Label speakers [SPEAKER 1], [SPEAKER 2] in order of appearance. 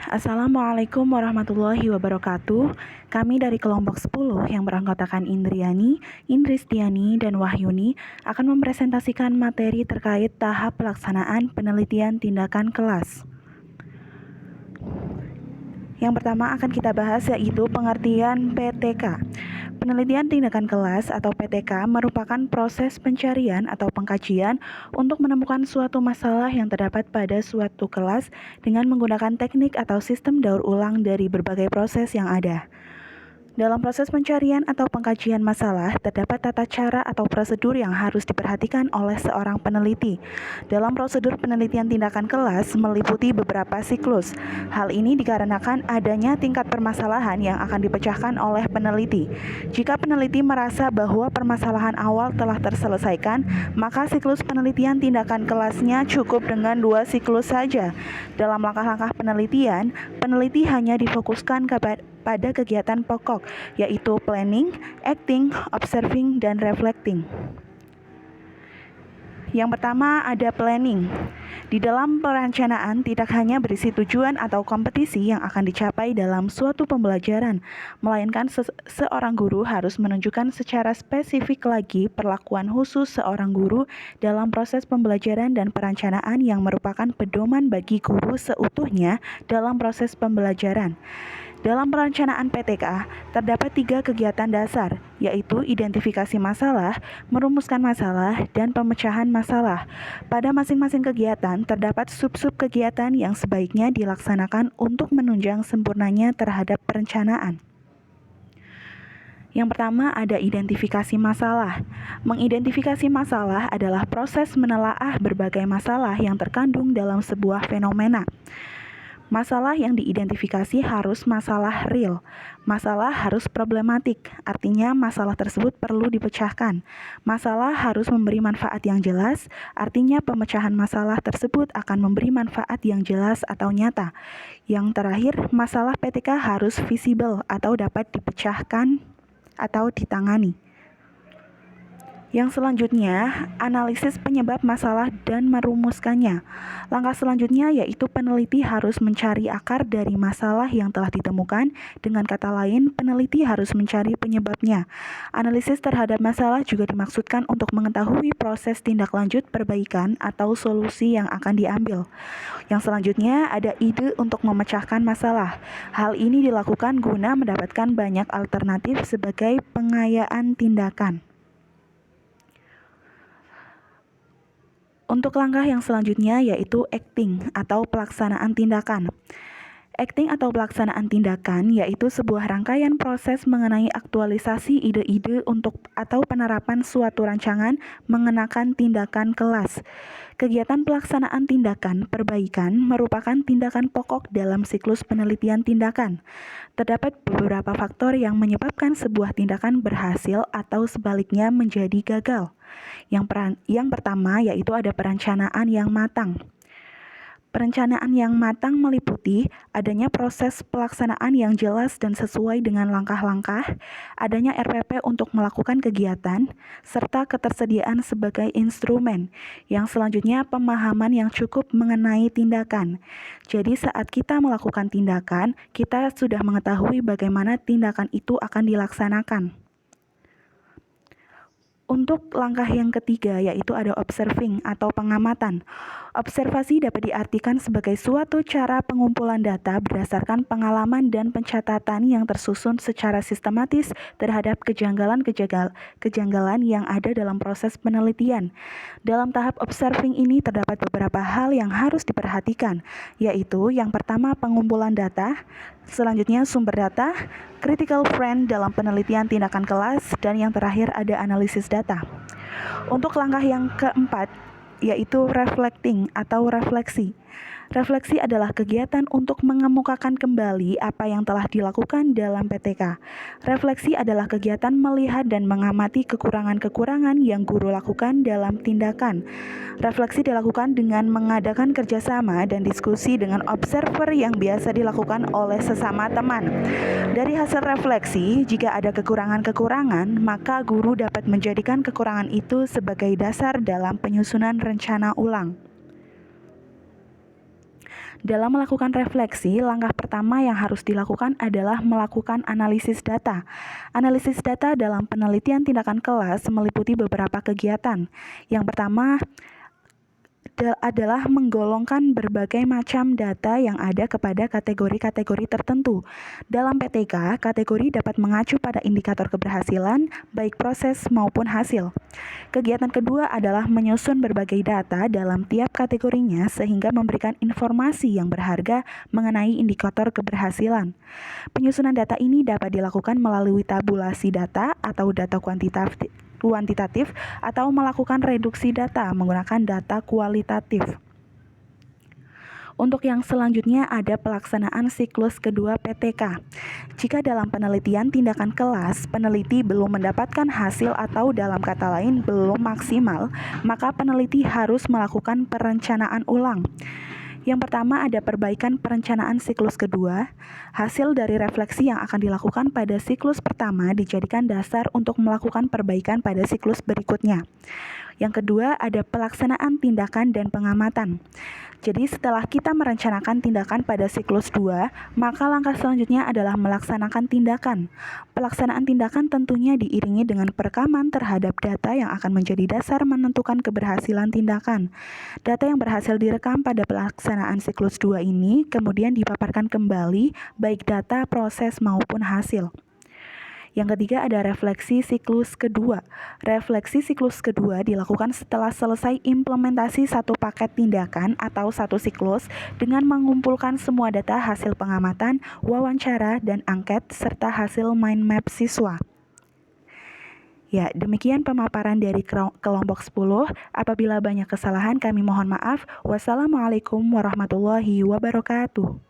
[SPEAKER 1] Assalamualaikum warahmatullahi wabarakatuh. Kami dari kelompok 10 yang beranggotakan Indriani, Indristiani, dan Wahyuni akan mempresentasikan materi terkait tahap pelaksanaan penelitian tindakan kelas. Yang pertama akan kita bahas yaitu pengertian PTK. Penelitian tindakan kelas atau PTK merupakan proses pencarian atau pengkajian untuk menemukan suatu masalah yang terdapat pada suatu kelas dengan menggunakan teknik atau sistem daur ulang dari berbagai proses yang ada. Dalam proses pencarian atau pengkajian masalah, terdapat tata cara atau prosedur yang harus diperhatikan oleh seorang peneliti. Dalam prosedur penelitian tindakan kelas meliputi beberapa siklus. Hal ini dikarenakan adanya tingkat permasalahan yang akan dipecahkan oleh peneliti. Jika peneliti merasa bahwa permasalahan awal telah terselesaikan, maka siklus penelitian tindakan kelasnya cukup dengan 2 siklus saja. Dalam langkah-langkah penelitian, peneliti hanya difokuskan pada kegiatan pokok, yaitu planning, acting, observing, dan reflecting. Yang pertama ada planning. Di dalam perencanaan tidak hanya berisi tujuan atau kompetisi yang akan dicapai dalam suatu pembelajaran, melainkan seorang guru harus menunjukkan secara spesifik lagi perlakuan khusus seorang guru dalam proses pembelajaran dan perencanaan yang merupakan pedoman bagi guru seutuhnya dalam proses pembelajaran. Dalam perencanaan PTK, terdapat 3 kegiatan dasar, yaitu identifikasi masalah, merumuskan masalah, dan pemecahan masalah. Pada masing-masing kegiatan, terdapat sub-sub kegiatan yang sebaiknya dilaksanakan untuk menunjang sempurnanya terhadap perencanaan. Yang pertama ada identifikasi masalah. Mengidentifikasi masalah adalah proses menelaah berbagai masalah yang terkandung dalam sebuah fenomena. Masalah yang diidentifikasi harus masalah real. Masalah harus problematik, artinya masalah tersebut perlu dipecahkan. Masalah harus memberi manfaat yang jelas, artinya pemecahan masalah tersebut akan memberi manfaat yang jelas atau nyata. Yang terakhir, masalah PTK harus visible atau dapat dipecahkan atau ditangani. Yang selanjutnya, analisis penyebab masalah dan merumuskannya. Langkah selanjutnya yaitu peneliti harus mencari akar dari masalah yang telah ditemukan. Dengan kata lain, peneliti harus mencari penyebabnya. Analisis terhadap masalah juga dimaksudkan untuk mengetahui proses tindak lanjut perbaikan atau solusi yang akan diambil. Yang selanjutnya ada ide untuk memecahkan masalah. Hal ini dilakukan guna mendapatkan banyak alternatif sebagai pengayaan tindakan. Untuk langkah yang selanjutnya yaitu acting atau pelaksanaan tindakan. Acting atau pelaksanaan tindakan yaitu sebuah rangkaian proses mengenai aktualisasi ide-ide atau penerapan suatu rancangan mengenakan tindakan kelas. Kegiatan pelaksanaan tindakan perbaikan merupakan tindakan pokok dalam siklus penelitian tindakan. Terdapat beberapa faktor yang menyebabkan sebuah tindakan berhasil atau sebaliknya menjadi gagal. Yang pertama yaitu ada perencanaan yang matang. Perencanaan yang matang meliputi adanya proses pelaksanaan yang jelas dan sesuai dengan langkah-langkah, adanya RPP untuk melakukan kegiatan, serta ketersediaan sebagai instrumen. Yang selanjutnya pemahaman yang cukup mengenai tindakan. Jadi saat kita melakukan tindakan, kita sudah mengetahui bagaimana tindakan itu akan dilaksanakan. Untuk langkah yang ketiga yaitu ada observing atau pengamatan. Observasi dapat diartikan sebagai suatu cara pengumpulan data berdasarkan pengalaman dan pencatatan yang tersusun secara sistematis terhadap kejanggalan yang ada dalam proses penelitian. Dalam tahap observing ini terdapat beberapa hal yang harus diperhatikan, yaitu yang pertama pengumpulan data, selanjutnya sumber data, critical friend dalam penelitian tindakan kelas, dan yang terakhir ada analisis data. Untuk langkah yang keempat, yaitu reflecting atau refleksi. Refleksi adalah kegiatan untuk mengemukakan kembali apa yang telah dilakukan dalam PTK. Refleksi adalah kegiatan melihat dan mengamati kekurangan-kekurangan yang guru lakukan dalam tindakan. Refleksi dilakukan dengan mengadakan kerjasama dan diskusi dengan observer yang biasa dilakukan oleh sesama teman. Dari hasil refleksi, jika ada kekurangan-kekurangan, maka guru dapat menjadikan kekurangan itu sebagai dasar dalam penyusunan rencana ulang. Dalam melakukan refleksi, langkah pertama yang harus dilakukan adalah melakukan analisis data. Analisis data dalam penelitian tindakan kelas meliputi beberapa kegiatan. Yang pertama adalah menggolongkan berbagai macam data yang ada kepada kategori-kategori tertentu. Dalam PTK, kategori dapat mengacu pada indikator keberhasilan, baik proses maupun hasil. Kegiatan kedua adalah menyusun berbagai data dalam tiap kategorinya sehingga memberikan informasi yang berharga mengenai indikator keberhasilan. Penyusunan data ini dapat dilakukan melalui tabulasi data atau data kuantitatif atau melakukan reduksi data menggunakan data kualitatif. Untuk yang selanjutnya ada pelaksanaan siklus kedua PTK. Jika dalam penelitian tindakan kelas, peneliti belum mendapatkan hasil atau dalam kata lain belum maksimal, maka peneliti harus melakukan perencanaan ulang. Yang pertama ada perbaikan perencanaan siklus kedua. Hasil dari refleksi yang akan dilakukan pada siklus pertama dijadikan dasar untuk melakukan perbaikan pada siklus berikutnya. Yang kedua ada pelaksanaan tindakan dan pengamatan. Jadi setelah kita merencanakan tindakan pada siklus 2, maka langkah selanjutnya adalah melaksanakan tindakan. Pelaksanaan tindakan tentunya diiringi dengan perekaman terhadap data yang akan menjadi dasar menentukan keberhasilan tindakan. Data yang berhasil direkam pada pelaksanaan siklus 2 ini kemudian dipaparkan kembali baik data, proses maupun hasil. Yang ketiga ada refleksi siklus kedua. Refleksi siklus kedua dilakukan setelah selesai implementasi satu paket tindakan atau satu siklus dengan mengumpulkan semua data hasil pengamatan, wawancara, dan angket serta hasil mind map siswa. Ya, demikian pemaparan dari kelompok 10. Apabila banyak kesalahan kami mohon maaf. Wassalamualaikum warahmatullahi wabarakatuh.